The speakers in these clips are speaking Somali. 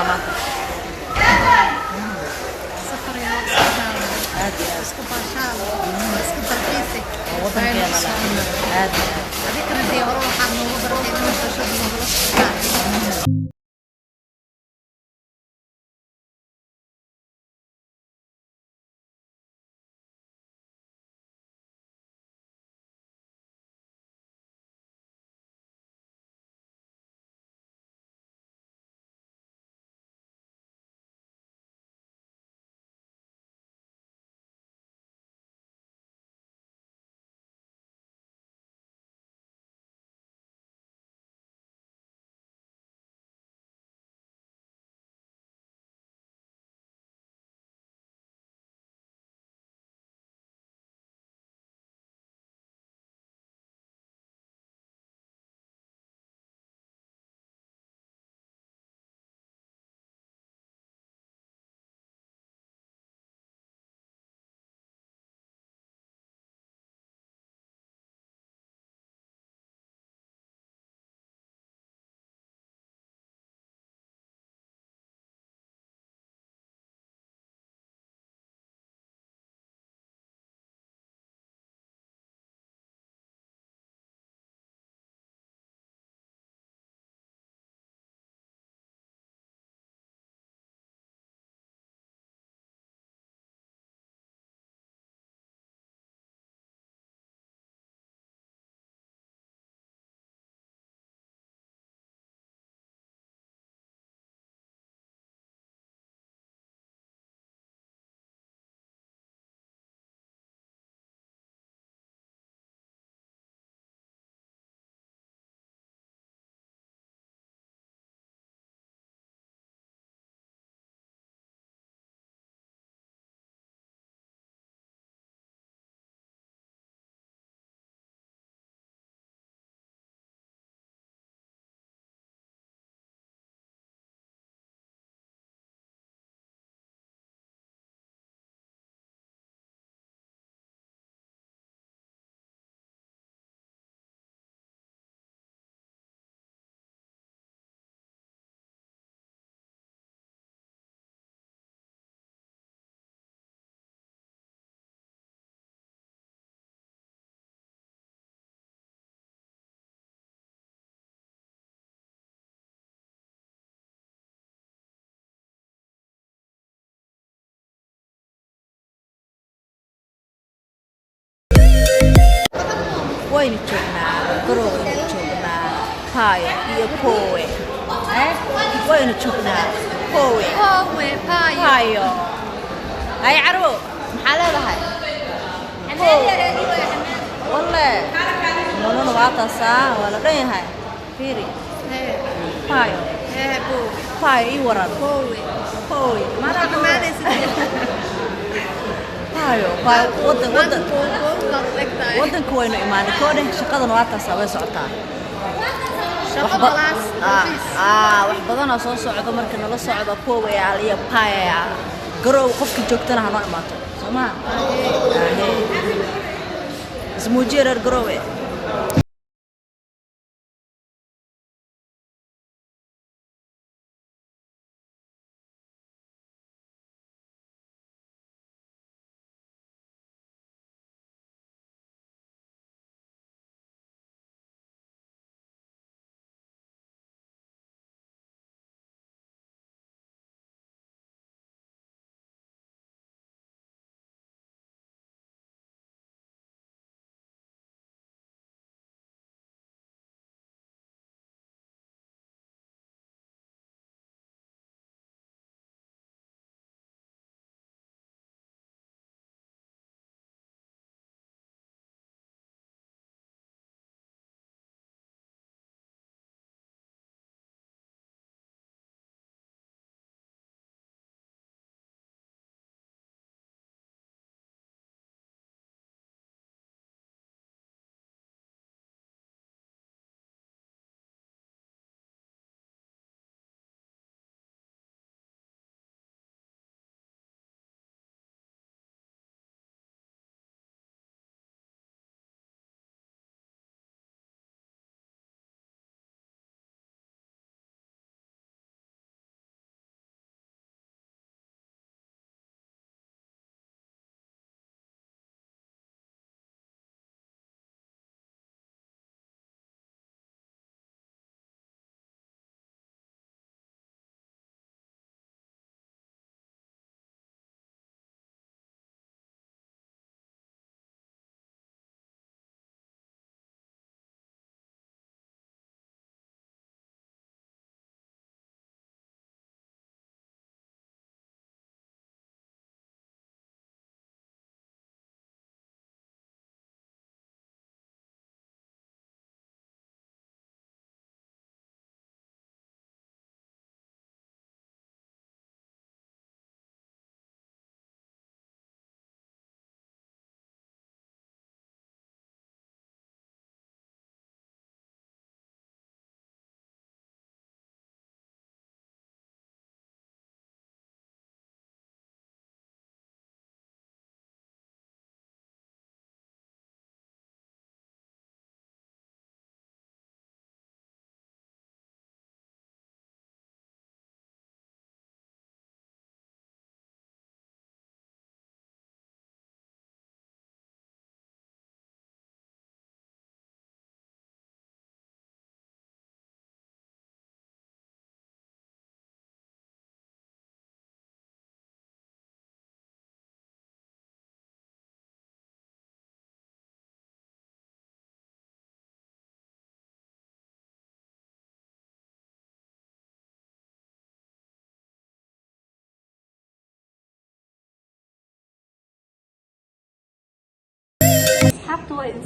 doonaa maanta سفر يا سفر aad iyo aad اسكو باشال اسكو تركيسك oo waddankeena leh aad iyo aad هذيك ردي اروح على الموضوع من تشوف waynu joognaa garow waynu joognaa paayo iyo koowe waynu joognaa koowe هو باي paayo ay carwo maxaa leedahay walle nolona waa taasaa waa la dhan yahay fiiri paayo ايه بو paayo ii waran هو koowe ما راح ما نسيت paayo waddanka waynu imaanay koo dheh shaqadana waa taasaa way socotaa شغل خلاص wax badanoo soo socdo marka nala socdo koowe iyo paayo garow qofka joogtana ha noo imaato soo maha ismuujiye reer garowe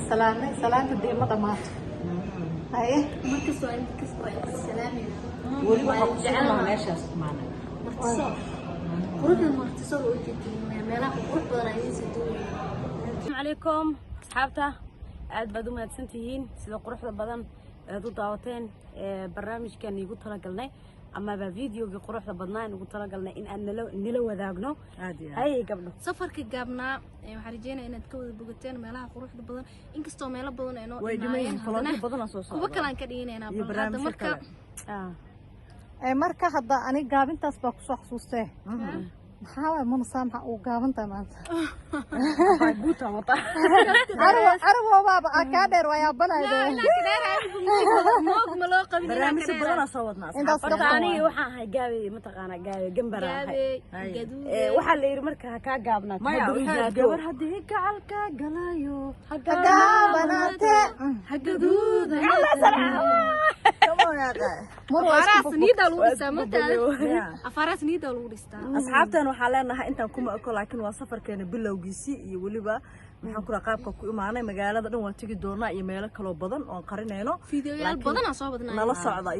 salaamay salaanta deema dhamaato haye markastoo salaamay weli waxaa ku sugan meeshaas maana quruxda martiso oo jeedin meelaha qurux badan ay soo duulay السلام عليكم أصحابته aad baad u mahadsan tihiin sida quruxda badan aad u daawateen barnaamijkan igu tala galnay ama videoga quruxda badnaa igu tala galnay in aan nila wadaagno hay gabdho safarka gaabnaa waxaan rajeynayaa inaad ka wada bogateen meelaha quruxda badan inkastoo meelo badan ay noo dhimayeen dhimayeen badan soo kuwa kale aan ka dhigaynaa bal hadda marka hadda aniga gaabintaas baa ku soo xasuustay maxaa waay munasaa maxaa uu gaabantahay maanta guuta wata arwo baaba kaa dheer waa yaabanayde ma loo qabin barnaamij badan soo wadnaa asxaabta aniga waxaan ahay gaabe mataqaana gaabe gambar ahay waxaa la yiri marka ka gaabnaa gabar hadii gacalka galayo gaabanate hagaduuda afaraas niida lagu dhistaa mataa afaraas niida lagu dhistaa asxaabtan waxaa leenahay intaan kuma eko laakiin waa safarkeena bilowgiisii iyo weliba maxaan ku qaabka ku imaanay magaalada dhan waa tagi doonaa iyo meelo kale badan oo qarinayno fiidiyoyaal badan aan soo wadnaa nala socda